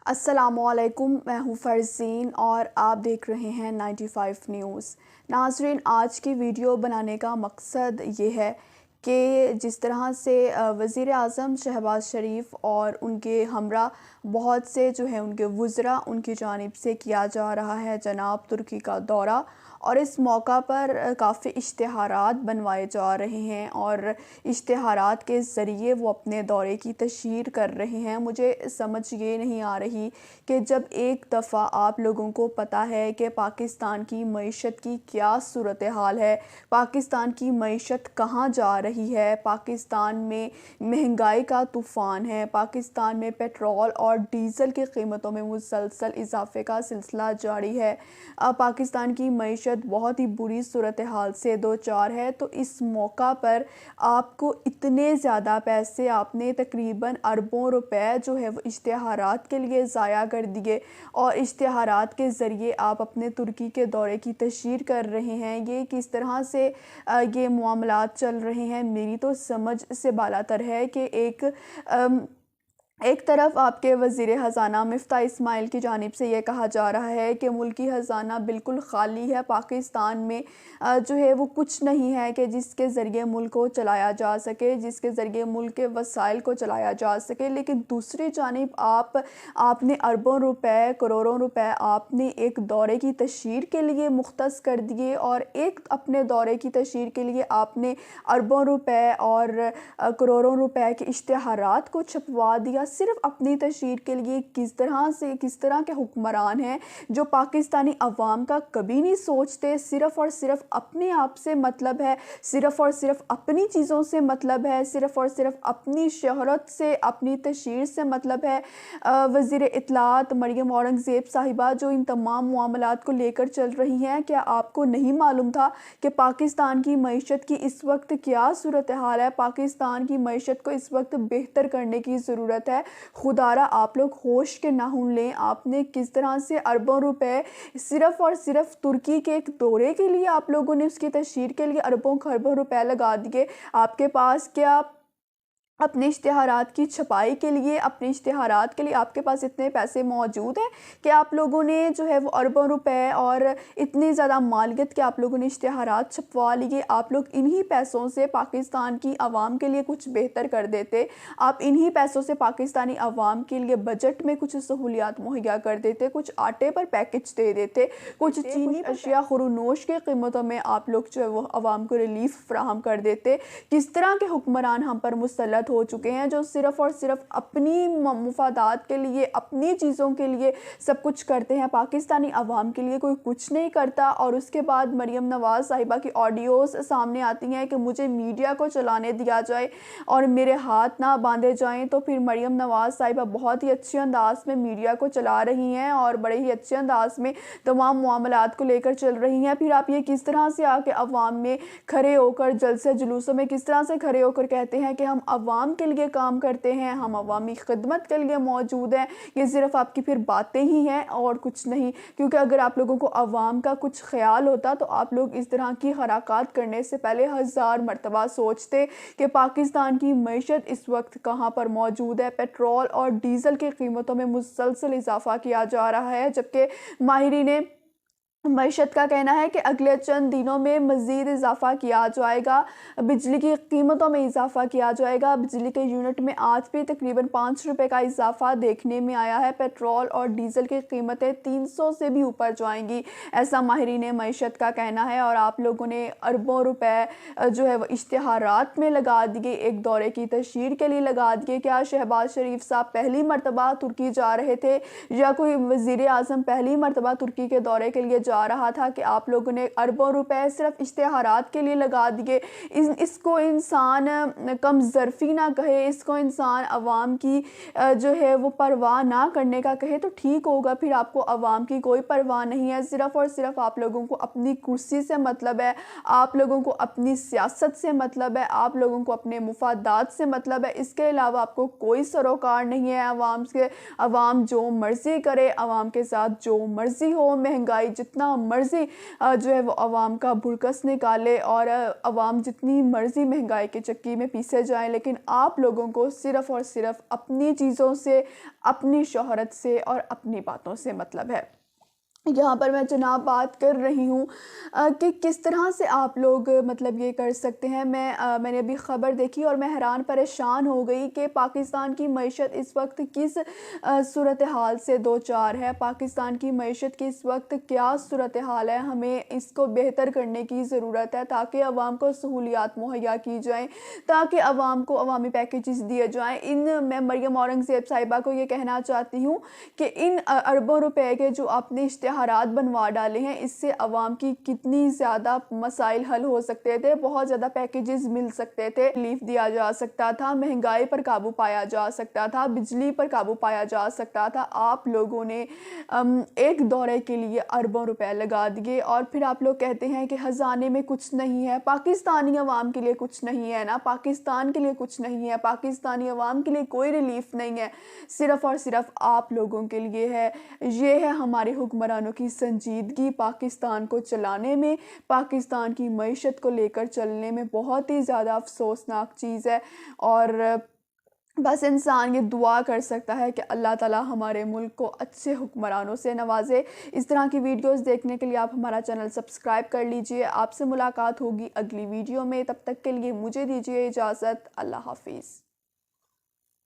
अस्सलामुअलैकुम, मैं हूँ फ़रज़ीन और आप देख रहे हैं 95 न्यूज़। नाज़रीन, आज की वीडियो बनाने का मकसद ये है कि जिस तरह से वज़ीर आज़म शहबाज शरीफ और उनके हमरा बहुत से जो है उनके वुज़रा उनकी जानिब से किया जा रहा है जनाब तुर्की का दौरा। और इस मौका पर काफ़ी इश्तिहारात बनवाए जा रहे हैं और इश्तिहारात के ज़रिए वो अपने दौरे की तशहीर कर रहे हैं। मुझे समझ ये नहीं आ रही कि जब एक दफ़ा आप लोगों को पता है कि पाकिस्तान की मईशत की क्या सूरत हाल है, पाकिस्तान की मईशत कहाँ जा रही है, पाकिस्तान में महंगाई का तूफ़ान है, पाकिस्तान में पेट्रोल और डीज़ल की कीमतों में मुसलसल इजाफ़े का सिलसिला जारी है। पाकिस्तान की मईशत बहुत ही बुरी सूरत हाल से दो चार है। तो इस मौका पर आपको इतने ज़्यादा पैसे आपने तकरीबन अरबों रुपए जो है वो इश्तिहारात के लिए ज़ाया कर दिए और इश्तिहारात के ज़रिए आप अपने तुर्की के दौरे की तशहीर कर रहे हैं। ये किस तरह से ये मामलात चल रहे हैं, मेरी तो समझ से बालातर है कि एक तरफ आपके वज़ीर ख़ज़ाना मिफ्ता इस्माइल की जानिब से ये कहा जा रहा है कि मुल्की ख़ज़ाना बिल्कुल ख़ाली है, पाकिस्तान में जो है वो कुछ नहीं है कि जिसके ज़रिए मुल्क को चलाया जा सके, जिसके ज़रिए मुल्क के वसाइल को चलाया जा सके। लेकिन दूसरी जानिब आपने अरबों रुपए, करोड़ों रुपए आपने एक दौरे की तशहीर के लिए मुख्तस कर दिए और एक अपने दौरे की तशहीर के लिए आपने अरबों रुपए और करोड़ों रुपए के इश्तिहारात को छपवा दिया सिर्फ अपनी तशहीर के लिए। किस तरह के हुक्मरान हैं जो पाकिस्तानी अवाम का कभी नहीं सोचते, सिर्फ और सिर्फ अपने आप से मतलब है, सिर्फ और सिर्फ अपनी चीज़ों से मतलब है, सिर्फ और सिर्फ अपनी शोहरत से, अपनी तशहीर से मतलब है। वज़ीर इत्तलात मरियम औरंगज़ेब साहिबा जो इन तमाम मामलात को लेकर चल रही हैं, क्या आपको नहीं मालूम था कि पाकिस्तान की मईशत की इस वक्त क्या सूरत हाल है? पाकिस्तान की मईशत को इस वक्त बेहतर करने की ज़रूरत है। खुदारा आप लोग होश के नाखून लें। आपने किस तरह से अरबों रुपए सिर्फ और सिर्फ तुर्की के एक दौरे के लिए आप लोगों ने उसकी तशहीर के लिए अरबों खरबों रुपए लगा दिए। आपके पास क्या अपने इश्तिहारात की छपाई के लिए, अपने इश्तिहारात के लिए आपके पास इतने पैसे मौजूद हैं कि आप लोगों ने जो है वो अरबों रुपए और इतनी ज़्यादा मालियत के आप लोगों ने इश्तिहारात छपवा लिए। आप लोग इन्हीं पैसों से पाकिस्तान की आवाम के लिए कुछ बेहतर कर देते। आप इन्हीं पैसों से पाकिस्तानी आवाम के लिए बजट में कुछ सहूलियात मुहैया कर देते, कुछ आटे पर पैकेज दे देते, कुछ चीनी अशिया खुरूनोश की कीमतों में आप लोग जो है वो आवाम को रिलीफ फ्राहम कर देते। किस तरह के हुक्मरान हम पर मुसल्लत हो चुके हैं जो सिर्फ और सिर्फ अपनी मुफादात के लिए, अपनी चीज़ों के लिए सब कुछ करते हैं, पाकिस्तानी अवाम के लिए कोई कुछ नहीं करता। और उसके बाद मरियम नवाज़ साहिबा की ऑडियोज़ सामने आती हैं कि मुझे मीडिया को चलाने दिया जाए और मेरे हाथ ना बांधे जाएं। तो फिर मरियम नवाज़ साहिबा बहुत ही अच्छे अंदाज में मीडिया को चला रही हैं और बड़े ही अच्छे अंदाज में तमाम मामलात को लेकर चल रही हैं। फिर आप ये किस तरह से आके अवाम में खड़े होकर, जलसे जुलूसों में किस तरह से खड़े होकर कहते हैं कि हम अवाम के लिए काम करते हैं, हम अवामी खिदमत के लिए मौजूद हैं। ये सिर्फ आपकी फिर बातें ही हैं और कुछ नहीं। क्योंकि अगर आप लोगों को अवाम का कुछ ख्याल होता तो आप लोग इस तरह की हरकत करने से पहले 1000 मरतबा सोचते कि पाकिस्तान की मईशत इस वक्त कहाँ पर मौजूद है। पेट्रोल और डीज़ल की कीमतों में मुसलसल इजाफा किया जा रहा है, जबकि माहिरीन मईशत का कहना है कि अगले चंद दिनों में मज़ीद इजाफ़ा किया जाएगा, बिजली की कीमतों में इजाफ़ा किया जाएगा। बिजली के यूनिट में आज भी तकरीबन 5 रुपये का इजाफ़ा देखने में आया है। पेट्रोल और डीज़ल की कीमतें 300 से भी ऊपर जाएंगी, ऐसा माहिरीन मईशत का कहना है। और आप लोगों ने अरबों रुपए जो है वो इश्तिहारात में लगा दिए, एक दौरे की तशहीर के लिए लगा दिए। क्या शहबाज शरीफ साहब पहली मरतबा तुर्की जा रहे थे या कोई वज़ीर आज़म पहली मरतबा तुर्की के दौरे के लिए जा रहा था कि आप लोगों ने अरबों रुपए सिर्फ इश्तिहारात के लिए लगा दिए? इसको इंसान कम ज़र्फ़ी ना कहे, इसको इंसान अवाम की जो है वो परवाह ना करने का कहे तो ठीक होगा। फिर आपको अवाम की कोई परवाह नहीं है, सिर्फ और सिर्फ आप लोगों को अपनी कुर्सी से मतलब है, आप लोगों को अपनी सियासत से मतलब है, आप लोगों को अपने मुफादात से मतलब है। इसके अलावा आपको कोई सरोकार नहीं है अवाम से। अवाम जो मर्ज़ी करे, अवाम के साथ जो मर्ज़ी हो, महंगाई जितनी जितना मर्ज़ी जो है वो आवाम का भुड़कस निकाले और आवाम जितनी मर्ज़ी महंगाई के चक्की में पीसे जाएँ, लेकिन आप लोगों को सिर्फ़ और सिर्फ़ अपनी चीज़ों से, अपनी शोहरत से और अपनी बातों से मतलब है। यहाँ पर मैं जनाब बात कर रही हूँ कि किस तरह से आप लोग मतलब ये कर सकते हैं। मैंने अभी ख़बर देखी और मैं हैरान परेशान हो गई कि पाकिस्तान की मईशत इस वक्त किस सूरत हाल से दो चार है। पाकिस्तान की मईशत की इस वक्त क्या सूरत हाल है, हमें इसको बेहतर करने की ज़रूरत है ताकि आवाम को सहूलियात मुहैया की जाएँ, ताकि आवाम को अवामी पैकेजेस दिए जाएँ। मैं मरियम औरंगज़ेब साहिबा को ये कहना चाहती हूँ कि इन अरबों रुपए के जो आपने इश्तिहारात बनवा डाले हैं, इससे अवाम की कितनी ज़्यादा मसाइल हल हो सकते थे, बहुत ज़्यादा पैकेजेस मिल सकते थे, रिलीफ दिया जा सकता था, महंगाई पर काबू पाया जा सकता था, बिजली पर काबू पाया जा सकता था। आप लोगों ने एक दौरे के लिए अरबों रुपए लगा दिए और फिर आप लोग कहते हैं कि ख़जाने में कुछ नहीं है। पाकिस्तानी अवाम के लिए कुछ नहीं है ना, पाकिस्तान के लिए कुछ नहीं है, पाकिस्तानी अवाम के लिए कोई रिलीफ नहीं है, सिर्फ़ और सिर्फ आप लोगों के लिए है। ये है हमारे हुक्मरानों की संजीदगी पाकिस्तान को चलाने में, पाकिस्तान की मईशत को लेकर चलने में बहुत ही ज़्यादा अफ़सोसनाक चीज़ है। और बस इंसान ये दुआ कर सकता है कि अल्लाह ताला हमारे मुल्क को अच्छे हुक्मरानों से नवाज़े। इस तरह की वीडियोज़ देखने के लिए आप हमारा चैनल सब्सक्राइब कर लीजिए। आपसे मुलाकात होगी अगली वीडियो में, तब तक के लिए मुझे दीजिए इजाज़त। अल्लाह हाफ़िज़।